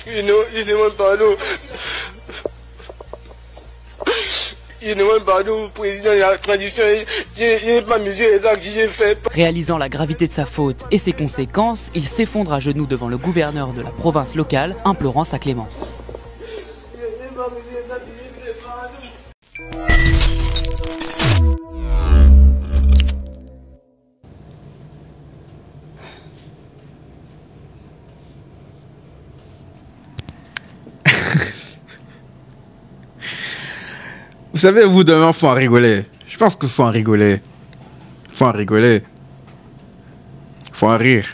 You know, pardon. Je demande pardon au président de la transition. Je n'ai pas mesuré les actes que j'ai fait. Réalisant la gravité de sa faute et ses conséquences, il s'effondre à genoux devant le gouverneur de la province locale, implorant sa clémence. Je n'ai pas mesuré les actes que j'ai fait. Pardon. Vous savez, vous demain, faut en rigoler. Je pense qu'il faut en rigoler. Faut en rigoler. Faut en rire.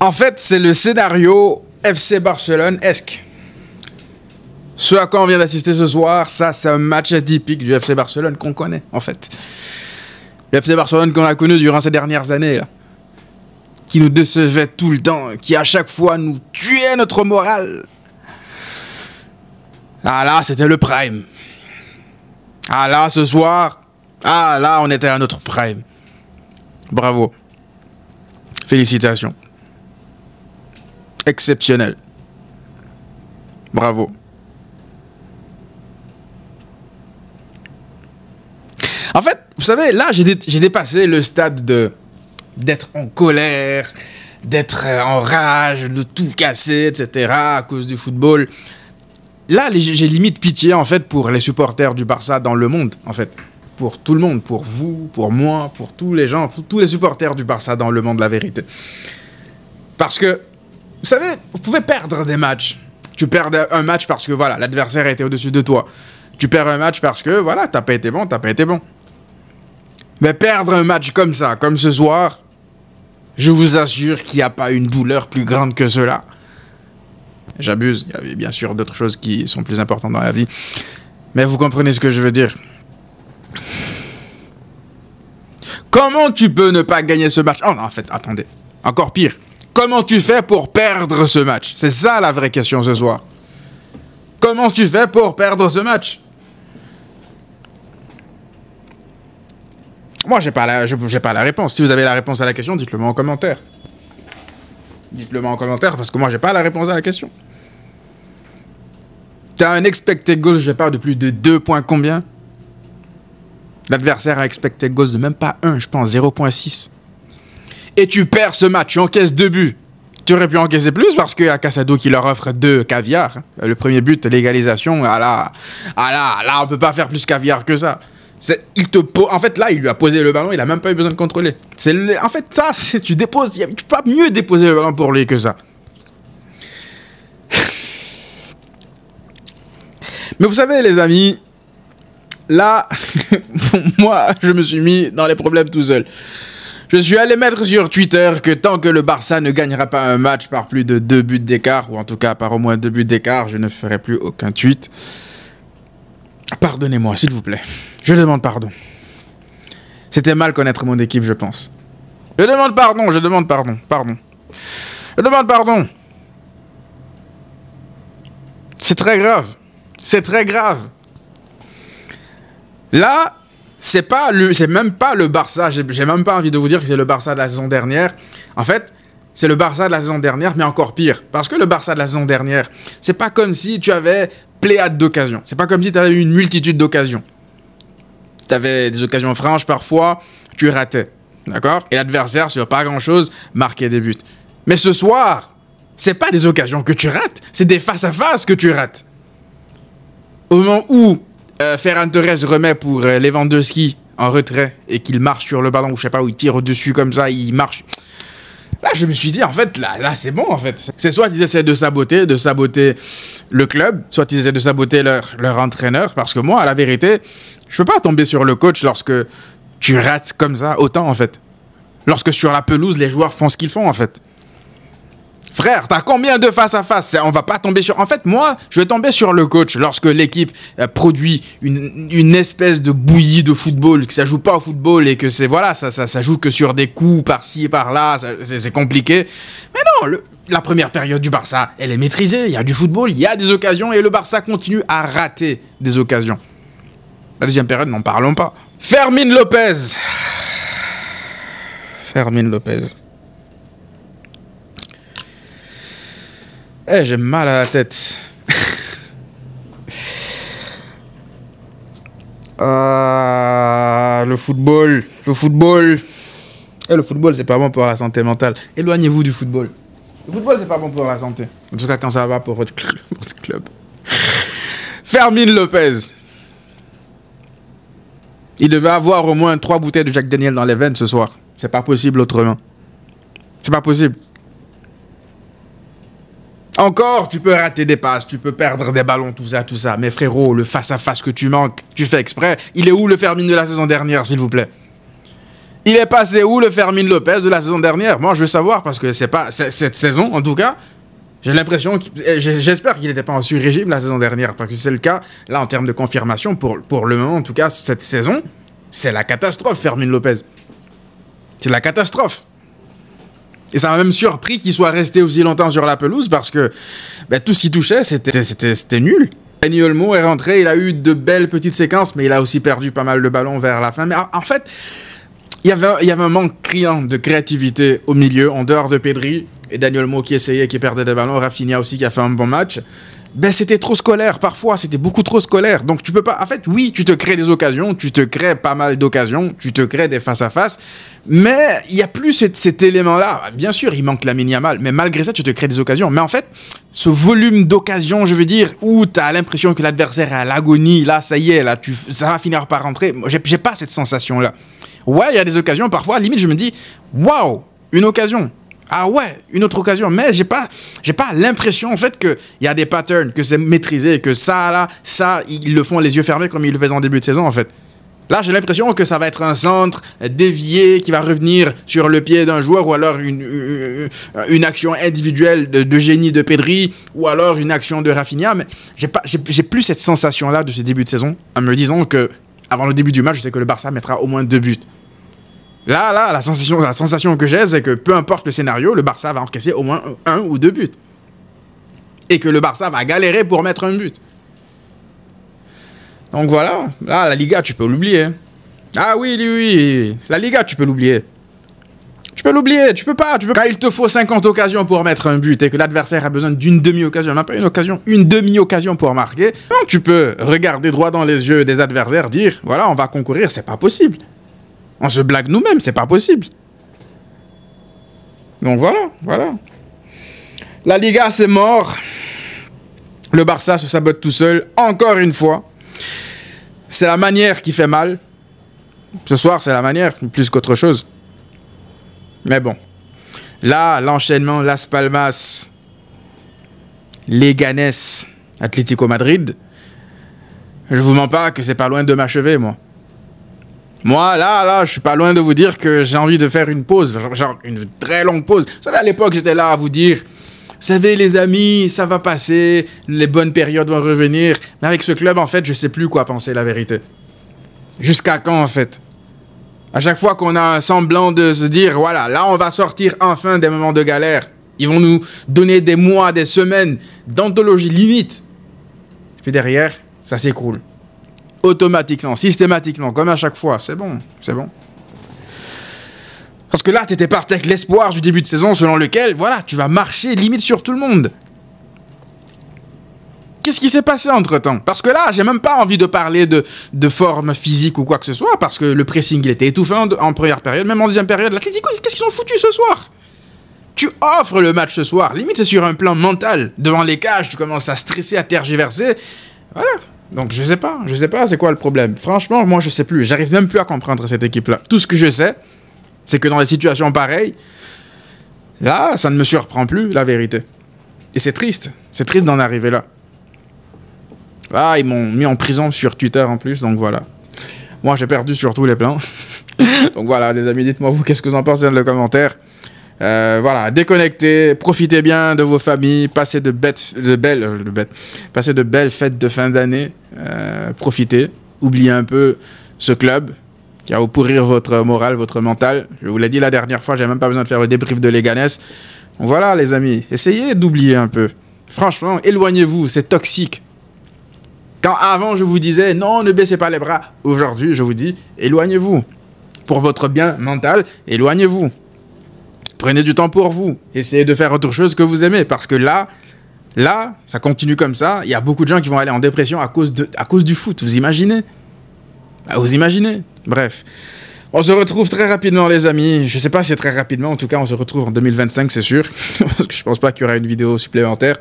En fait, c'est le scénario FC Barcelone-esque. Ce à quoi on vient d'assister ce soir, ça, c'est un match atypique du FC Barcelone qu'on connaît, en fait. Le FC Barcelone qu'on a connu durant ces dernières années, là, qui nous décevait tout le temps, qui à chaque fois nous tuait notre morale. Ah là, c'était le prime. Ah là, ce soir, ah là, on était à notre prime. Bravo. Félicitations. Exceptionnel. Bravo. En fait, vous savez, là, j'ai dépassé le stade d'être en colère, d'être en rage, de tout casser, etc. à cause du football. Là, j'ai limite pitié, en fait, pour les supporters du Barça dans le monde, en fait. Pour tout le monde, pour vous, pour moi, pour tous les gens, pour tous les supporters du Barça dans le monde, la vérité. Parce que, vous savez, vous pouvez perdre des matchs. Tu perds un match parce que, voilà, l'adversaire était au-dessus de toi. Tu perds un match parce que, voilà, t'as pas été bon, t'as pas été bon. Mais perdre un match comme ça, comme ce soir, je vous assure qu'il n'y a pas une douleur plus grande que cela. J'abuse, il y avait bien sûr d'autres choses qui sont plus importantes dans la vie. Mais vous comprenez ce que je veux dire. Comment tu peux ne pas gagner ce match? Oh non, en fait, attendez. Encore pire. Comment tu fais pour perdre ce match? C'est ça la vraie question ce soir. Comment tu fais pour perdre ce match? Moi, j'ai pas la réponse. Si vous avez la réponse à la question, dites-le moi en commentaire. Dites-le moi en commentaire parce que moi, j'ai pas la réponse à la question. T'as un expected goals, je sais pas, de plus de 2 points combien? L'adversaire a expected goals de même pas 1, je pense 0.6. Et tu perds ce match, tu encaisses 2 buts. Tu aurais pu encaisser plus parce qu'il y a Casado qui leur offre 2 caviar. Le premier but, l'égalisation, là, on peut pas faire plus caviar que ça. En fait, là, il lui a posé le ballon, il a même pas eu besoin de contrôler. En fait, ça, tu déposes, tu peux pas mieux déposer le ballon pour lui que ça. Mais vous savez, les amis, là, moi, je me suis mis dans les problèmes tout seul. Je suis allé mettre sur Twitter que tant que le Barça ne gagnera pas un match par plus de 2 buts d'écart, ou en tout cas par au moins 2 buts d'écart, je ne ferai plus aucun tweet. Pardonnez-moi, s'il vous plaît. Je demande pardon. C'était mal connaître mon équipe, je pense. Je demande pardon. Je demande pardon. C'est très grave. C'est très grave. Là, c'est même pas le Barça. J'ai même pas envie de vous dire que c'est le Barça de la saison dernière. En fait, c'est le Barça de la saison dernière, mais encore pire. Parce que le Barça de la saison dernière, c'est pas comme si tu avais pléiade d'occasions. C'est pas comme si tu avais eu une multitude d'occasions. Tu avais des occasions franches parfois, tu ratais. D'accord? Et l'adversaire, sur pas grand-chose, marquait des buts. Mais ce soir, c'est pas des occasions que tu rates, c'est des face-à-face que tu rates. Au moment où Ferran Torres remet pour Lewandowski en retrait et qu'il marche sur le ballon, ou je sais pas, où il tire au-dessus comme ça, il marche. Là, je me suis dit, en fait, là c'est bon, en fait. C'est soit ils essaient de saboter le club, soit ils essaient de saboter leur entraîneur, parce que moi, à la vérité, je peux pas tomber sur le coach lorsque tu rates comme ça, autant, en fait. Lorsque sur la pelouse, les joueurs font ce qu'ils font, en fait. Frère, t'as combien de face-à-face? On va pas tomber sur... En fait, moi, je vais tomber sur le coach lorsque l'équipe produit une espèce de bouillie de football, que ça joue pas au football et que c'est... Voilà, ça joue que sur des coups par-ci et par-là, c'est compliqué. Mais non, la première période du Barça, elle est maîtrisée. Il y a du football, il y a des occasions et le Barça continue à rater des occasions. La deuxième période, n'en parlons pas. Fermín López. Fermín López. Eh, j'ai mal à la tête. Le football. Le football. Et le football, c'est pas bon pour la santé mentale. Éloignez-vous du football. Le football, c'est pas bon pour la santé. En tout cas, quand ça va pour votre club. Fermín López. Il devait avoir au moins 3 bouteilles de Jack Daniel dans les veines ce soir. C'est pas possible autrement. C'est pas possible. Encore, tu peux rater des passes, tu peux perdre des ballons, tout ça. Mais frérot, le face-à-face que tu manques, tu fais exprès. Il est où le Fermín de la saison dernière, s'il vous plaît? Il est passé où le Fermín López de la saison dernière? Moi, je veux savoir, parce que c'est pas cette saison, en tout cas. J'ai l'impression, j'espère qu'il n'était pas en sur-régime la saison dernière, parce que c'est le cas, là, en termes de confirmation, pour le moment, en tout cas, cette saison, c'est la catastrophe, Fermín López. C'est la catastrophe. Et ça m'a même surpris qu'il soit resté aussi longtemps sur la pelouse, parce que tout ce qui touchait, c'était nul. Dani Olmo est rentré, il a eu de belles petites séquences, mais il a aussi perdu pas mal de ballons vers la fin. Mais en fait, il y avait un manque criant de créativité au milieu, en dehors de Pedri, et Dani Olmo qui essayait, qui perdait des ballons, Rafinha aussi qui a fait un bon match. C'était trop scolaire, parfois, c'était beaucoup trop scolaire. Donc tu peux pas... En fait, oui, tu te crées des occasions, tu te crées pas mal d'occasions, tu te crées des face-à-face, mais il n'y a plus cet élément-là. Bien sûr, il manque Lamine Yamal, mais malgré ça, tu te crées des occasions. Mais en fait, ce volume d'occasions, je veux dire, où tu as l'impression que l'adversaire est à l'agonie, là, ça y est, là, ça va finir par rentrer. J'ai pas cette sensation-là. Ouais, il y a des occasions, parfois, limite, je me dis, waouh, une occasion. Ah ouais, une autre occasion. Mais j'ai pas l'impression, en fait, qu'il y a des patterns, que c'est maîtrisé, que ça, ils le font les yeux fermés comme ils le faisaient en début de saison, en fait. Là, j'ai l'impression que ça va être un centre dévié qui va revenir sur le pied d'un joueur, ou alors une action individuelle de génie de Pedri, ou alors une action de Rafinha. Mais j'ai plus cette sensation-là de ce début de saison, en me disant que avant le début du match, je sais que le Barça mettra au moins 2 buts. Là, la sensation que j'ai, c'est que peu importe le scénario, le Barça va encaisser au moins 1 ou 2 buts. Et que le Barça va galérer pour mettre un but. Donc voilà, là, la Liga, tu peux l'oublier. Ah oui, la Liga, tu peux l'oublier. Tu peux l'oublier, tu peux pas. Quand il te faut 50 occasions pour mettre un but et que l'adversaire a besoin d'une demi-occasion, même pas une occasion, une demi-occasion pour marquer, donc tu peux regarder droit dans les yeux des adversaires, dire, voilà, on va concourir, c'est pas possible. On se blague nous-mêmes, c'est pas possible. Donc voilà. La Liga, c'est mort. Le Barça se sabote tout seul, encore une fois. C'est la manière qui fait mal. Ce soir, c'est la manière, plus qu'autre chose. Mais bon. Là, l'enchaînement, Las Palmas, Leganés, Atlético Madrid. Je vous mens pas que c'est pas loin de m'achever, moi. Moi, là, je suis pas loin de vous dire que j'ai envie de faire une pause, genre une très longue pause. Vous savez, à l'époque, j'étais là à vous dire, vous savez, les amis, ça va passer, les bonnes périodes vont revenir. Mais avec ce club, en fait, je sais plus quoi penser, la vérité. Jusqu'à quand, en fait? À chaque fois qu'on a un semblant de se dire, voilà, là, on va sortir enfin des moments de galère. Ils vont nous donner des mois, des semaines d'anthologie limite. Et puis derrière, ça s'écroule. Automatiquement, systématiquement, comme à chaque fois. C'est bon. Parce que là, tu étais parti avec l'espoir du début de saison selon lequel, voilà, tu vas marcher limite sur tout le monde. Qu'est-ce qui s'est passé entre-temps? Parce que là, j'ai même pas envie de parler de forme physique ou quoi que ce soit, parce que le pressing, il était étouffé en première période, même en deuxième période. L'Atlético, qu'est-ce qu'ils ont foutu ce soir? Tu offres le match ce soir. Limite, c'est sur un plan mental. Devant les cages, tu commences à stresser, à tergiverser. Voilà. Donc je sais pas c'est quoi le problème. Franchement, moi je sais plus, j'arrive même plus à comprendre cette équipe-là. Tout ce que je sais, c'est que dans des situations pareilles, là, ça ne me surprend plus, la vérité. Et c'est triste d'en arriver là. Là, ils m'ont mis en prison sur Twitter en plus, donc voilà. Moi j'ai perdu sur tous les plans. Donc voilà, les amis, dites-moi vous, qu'est-ce que vous en pensez dans les commentaires. Voilà, déconnectez, profitez bien de vos familles, passez de belles fêtes de fin d'année, profitez, oubliez un peu ce club qui va vous pourrir votre morale, votre mental. Je vous l'ai dit la dernière fois, j'ai même pas besoin de faire le débrief de Leganés. Donc voilà les amis, essayez d'oublier un peu. Franchement, éloignez-vous, c'est toxique. Quand avant je vous disais non, ne baissez pas les bras, aujourd'hui je vous dis éloignez-vous. Pour votre bien mental, éloignez-vous. Prenez du temps pour vous. Essayez de faire autre chose que vous aimez. Parce que là, ça continue comme ça. Il y a beaucoup de gens qui vont aller en dépression à cause du foot. Vous imaginez? Vous imaginez? Bref. On se retrouve très rapidement, les amis. Je sais pas si c'est très rapidement. En tout cas, on se retrouve en 2025, c'est sûr. Parce que je pense pas qu'il y aura une vidéo supplémentaire.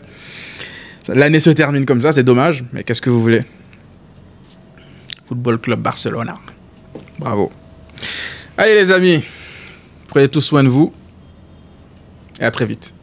L'année se termine comme ça, c'est dommage. Mais qu'est-ce que vous voulez? Football Club Barcelona. Bravo. Allez, les amis. Prenez tous soin de vous. Et à très vite.